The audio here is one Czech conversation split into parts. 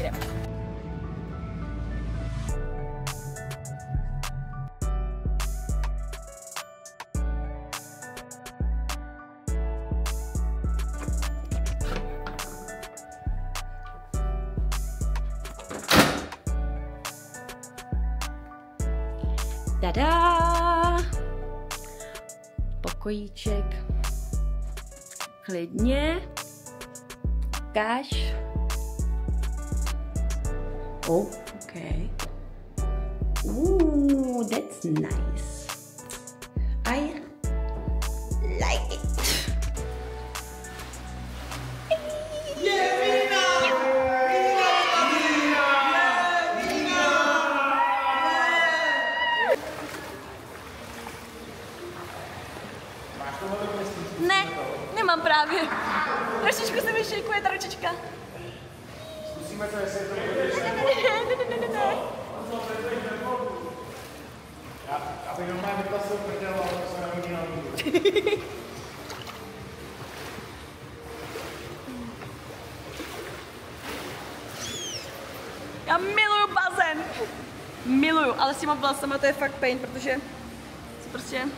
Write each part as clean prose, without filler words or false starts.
Jdeme. Tada! Pokojíček. Klidně. Cash. Oh, okay. Ooh, that's nice. I like it. Ne, nemám právě. Trošičku se mi šejkuje ta ručička. Zkusíme to, jestli to bude. Ne. Já bych normálně vyplasil prdel, ale to se nehodí na výdu. Já miluju bazén. Miluju, ale s těma vlasama to je fakt pain, protože se prostě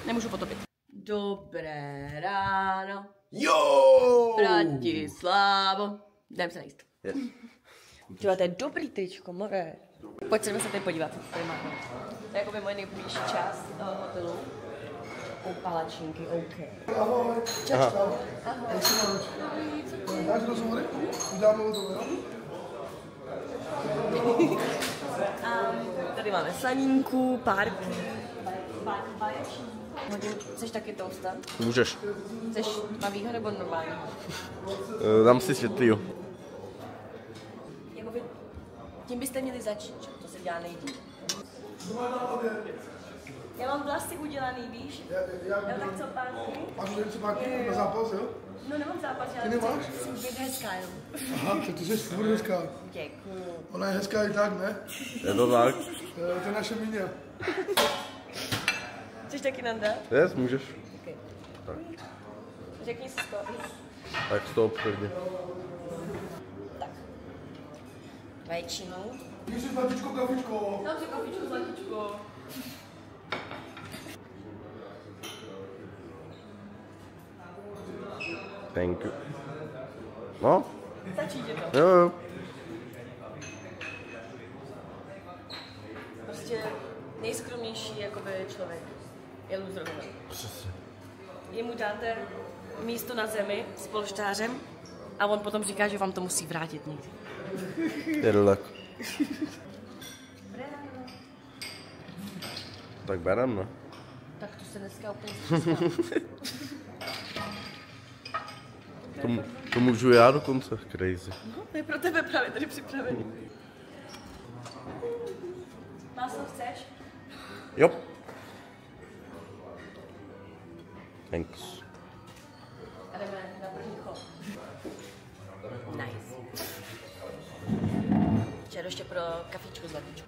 nemůžu potopit. Dobré ráno. Jo! Bratislavo. Jdem se najíst. Yes. Tyhle, to je dobrý tričko, more. Pojď se tady podívat, co tady máme. To je jakoby moje nejbližší část hotelu. Palačinky, OK. Ahoj. Čačko. Ahoj. Dáš rozhovory? Uděláme rozhovory, jo? Tady máme sanínku, párky. Chceš taky toasta? Můžeš. Chceš tmavýho nebo normálního? Dám si světlýho. Jakoby, tím byste měli začít, že? To se dělá nejdřív. Já mám vlasy udělaný, víš? Já tak co párky? Máš už něco párky na zápas, jo? No nemám zápas, já Ty nemáš? jsem být hezká jenom. Aha, tak ty jsi furt hezká. Děkuju. Ona je hezká i tak, ne? Je to tak? To je naše míně. Chceš taky nandat? Yes, můžeš. Okay. Tak. Řekni si to. Tak stop, prvně. Tak. Vaječinu. Když si zlatičko, kafičko. Dám si kafičku, zlatičko. Thank you. No? Stačí tě to. Jo. Prostě nejskromnější jakoby člověk je lůzrový. Přesně. Jemu dáte místo na zemi s polštářem a on potom říká, že vám to musí vrátit někdy. Je to tak. Tak berem, no. Tak to se dneska úplně zčistá. To můžu já dokonce, crazy. No, to je pro tebe právě tady připravený. Máslo chceš? Jo. Thanks. A jdeme na první chod. Nice. Čeho ještě pro kafičku z latičku.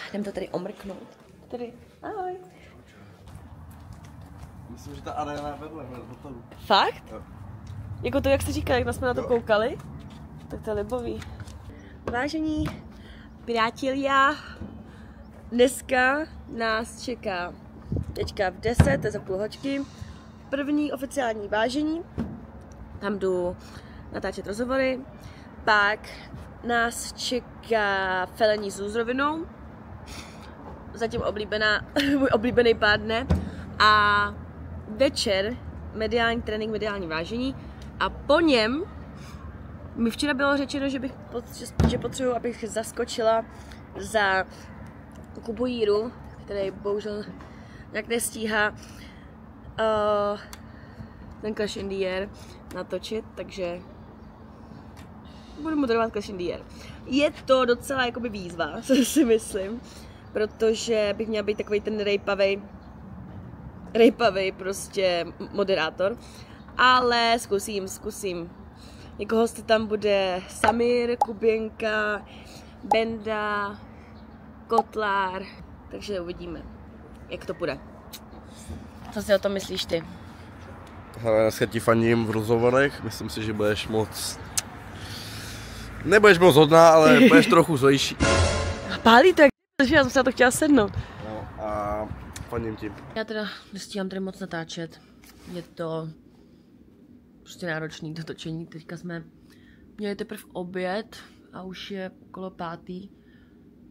Jdem to tady omrknout. Tady, ahoj. Myslím, že ta arena je vedle hotelu. Fakt? Jo. Jako to, jak jsi říkal, jak jsme na to koukali? Tak to je libový. Vážení přátelé, dneska nás čeká teďka v 10, to je za půl hoďky, první oficiální vážení. Tam jdu natáčet rozhovory. Pak nás čeká felení s lůzrovinou. Zatím můj oblíbený pár dne. A večer mediální trénink, mediální vážení. A po něm mi včera bylo řečeno, že potřebuji, abych zaskočila za Kubu Jíru, který bohužel nějak nestíhá ten Clash in the Air natočit, takže budu moderovat Clash in the Air. Je to docela jakoby výzva, si myslím, protože bych měla být takový ten rejpavej prostě moderátor, ale zkusím. Jako hosty tam bude Samir, Kuběnka, Benda, Kotlár, takže uvidíme, jak to bude. Co si o tom myslíš ty? Hele, dneska ti fandím v rozhovorech, myslím si, že budeš moc... Nebudeš moc hodná, ale budeš trochu zlejší. Pálí to, jak já jsem se na to chtěla sednout. No a fandím ti. Já teda nestíhám tady moc natáčet. Je to prostě náročný to točení. Teďka jsme měli teprve oběd a už je okolo 5.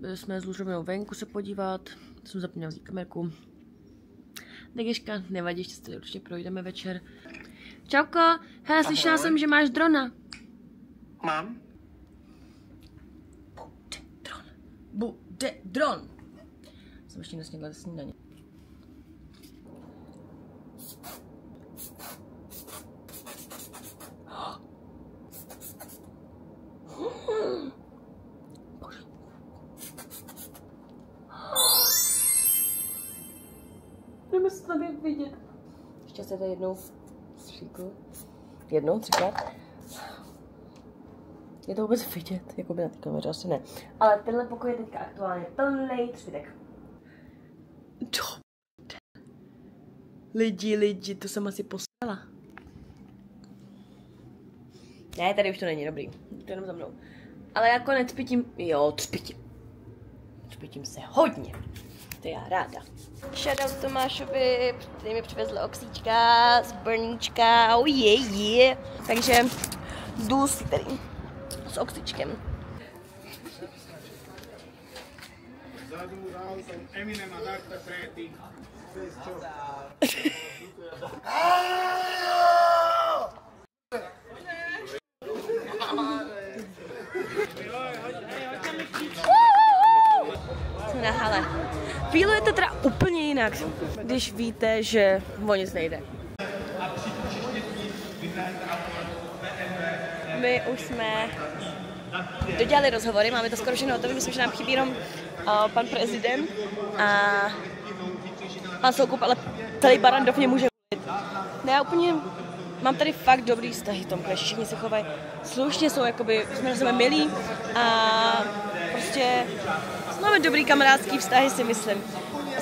Byli jsme s Lužovinou venku se podívat. Jsem zapomněla vzít kamerku. Degeška, nevadí, ještě se tady určitě projdeme večer. Čauko, hele, slyšela jsem, že máš drona. Mám. Bude dron. Jsem ještě nesnědla snídaně. Jdeme se tady vidět. Ještě se tady jednou stříknu. Jednou, 3krát. Je to vůbec vidět, jako by na té kameře, asi ne. Ale tenhle pokoj je teďka aktuálně plný třpitek. Lidi, to jsem asi poslala. Ne, tady už to není dobrý. To jenom za mnou. Ale jako necpitím, jo, třpitím se hodně. To já ráda. Shoutout Tomášovi, který mi přivezl oxíčka z Brníčka, oh yeah. Takže jdu si tady s oxíčkem. Zadu dál jsem Eminem a Dr. Pretty. Jsme na hale. Feeluje to teda úplně jinak, když víte, že o nic nejde. My už jsme dodělali rozhovory, máme to skoro všechno hotové, myslím, že nám chybí jenom pan prezident a pan Soukup, ale celý Barrandov mě může ne, já úplně mám tady fakt dobrý vztahy v tom kleši, všichni se chovají slušně, jsou jakoby, jsme na sebe milí a prostě máme dobrý kamarádský vztahy, si myslím.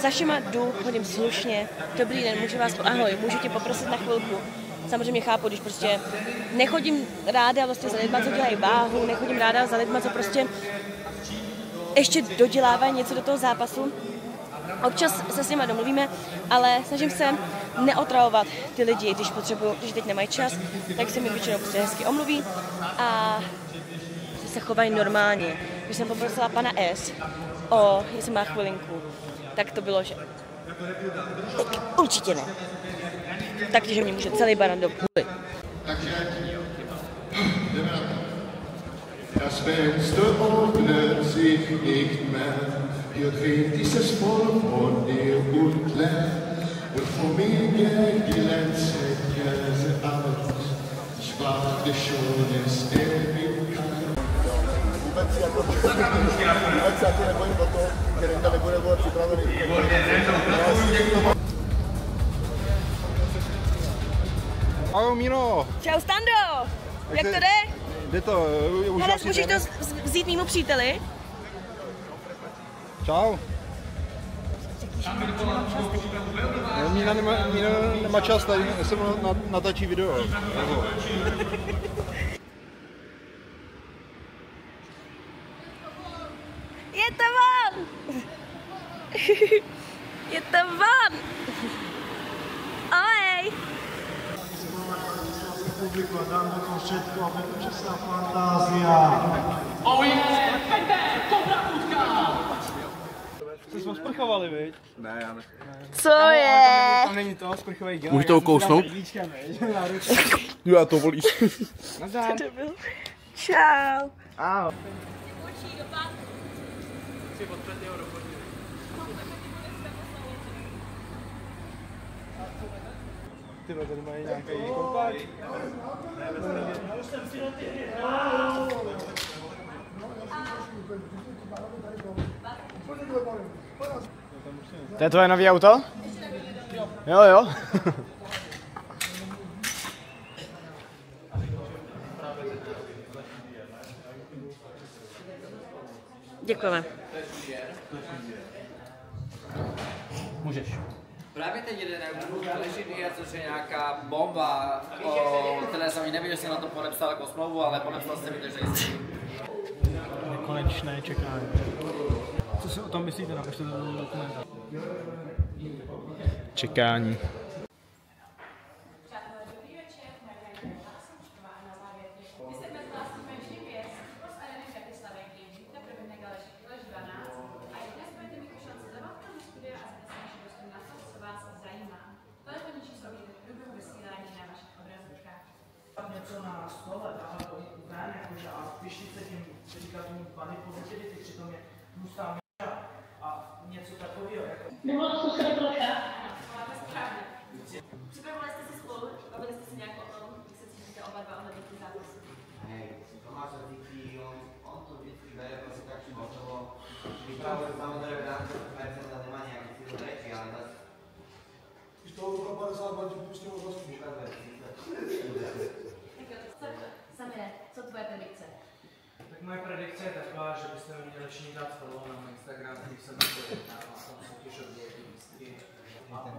Za všema jdu, chodím slušně, dobrý den, můžu vás, ahoj, můžu tě poprosit na chvilku. Samozřejmě chápu, když prostě nechodím ráda vlastně za lidma, co dělají váhu, nechodím ráda za lidma, co prostě ještě dodělávají něco do toho zápasu. Občas se s nima domluvíme, ale snažím se neotravovat ty lidi, když potřebuju, když teď nemají čas, tak se mi většinou prostě hezky omluví a se chovají normálně. Když jsem poprosila pana S, jestli má chvilinku, tak to bylo, že určitě ne. Takže mě může celý Barrandov půlit. Takže jdeme na to. Das Fenster öffnet sich nicht mehr. Hier dreht dieses Volk von dir und leer. Und vor mir geht die letzte Käse aus. Ich warte schon, es ewig kalt. Vůbec jako nebojím o to, že Renda nebude připravený. Ahoj Míro. Čau Stando! Jak to jde? Jde to, už Hele, můžeš to vzít mýmu příteli? Čau. Míra nemá čas, tady jsem natáčí video. Je to von! Je to von! Oj! Publiku a dám do toho všetko, aby to čistá fantázia. Oh yeah! Dobrá kutka! Jste jsme sprchovali, viď? Ne, já ne. Co je? Tam není to, sprchový gel. Můžu to ukousnout? Já to volíš. Nazdar. Čau! Ahoj. Tyhle, tady mají nějaký kompakt. To je tvoje nový auto? Jo. Děkujeme. Můžeš. Právě teď jede Ležidia, což je nějaká bomba, o které jsem nevěděl, že jsem na to podepsal jako smlouvu, ale podepsal jsem vydržení. Konečné čekání. Co si o tom myslíte? Napište to do komentářů. Čekání. Něco na stole, dávat to ven, jakože a vyšlit se tím, říkat tomu body positivity, přitom je tlustá míra a něco takového. Jako... Nebylo to zkusit trocha. Máte správně. Připravovali jste se spolu, bavili jste se nějak o tom, jak se cítíte oba dva ohledně těch zápasů. Hej, Tomáš Díky, on to vždycky bere prostě tak hotovo. Vypravuje samozřejmě v rámci percenta nemá nějaký cíl reči, ale zase... Když toho 52 ti pustím vlastně. Samire, co tvoje predikce? Tak moje predikce je taková, že byste mi měli všichni dát follow na můj Instagram, když jsem na tom soutěž od výstky. A potom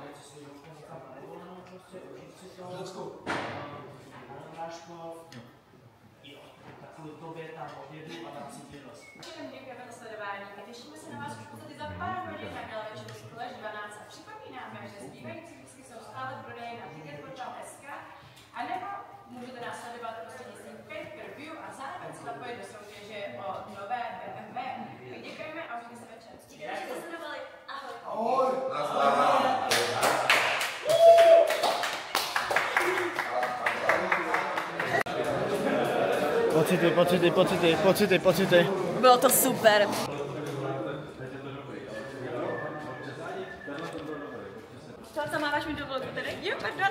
něco si doufám někam na nevolenou prostě, užít si to. Na Drážkov. Jo, tak kvůli tobě tam odjedu a dám si výnos. Děkujeme za sledování a těšíme se na vás už podstatě za pár hodin na gala večeru Sklež 12 a připomínáme, že zbývající lístky jsou stále v prodeji na ticketportal.sk a nebo můžete nás sledovat prostřednictvím pay-per-view a zároveň se zapojit do soutěže o nové BMW. Děkujeme a užijte se večer. Díky, že jste sledovali. Ahoj. Ahoj. Pocity. Bylo to super. Co máváš mi dovolit tady? Jo, pardon.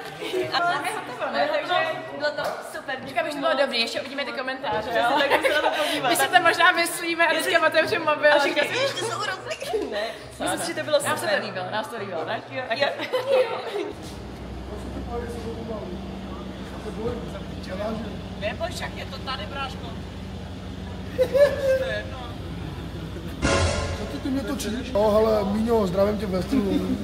A máme hotovo, ne? Takže bylo to super. Říkám, že to bylo dobrý, ještě uvidíme ty komentáře, jo? Tak se na to podívat. My si to možná myslíme a teďka otevřem mobil a říkáme, že to jsou rozliky. Ne, myslím si, že to bylo super. Nás to líbilo, ne? Jo. Neboj, však je to tady, bráško. Co ty mě točíš? No hele, Míňo, zdravím tě ve stylu.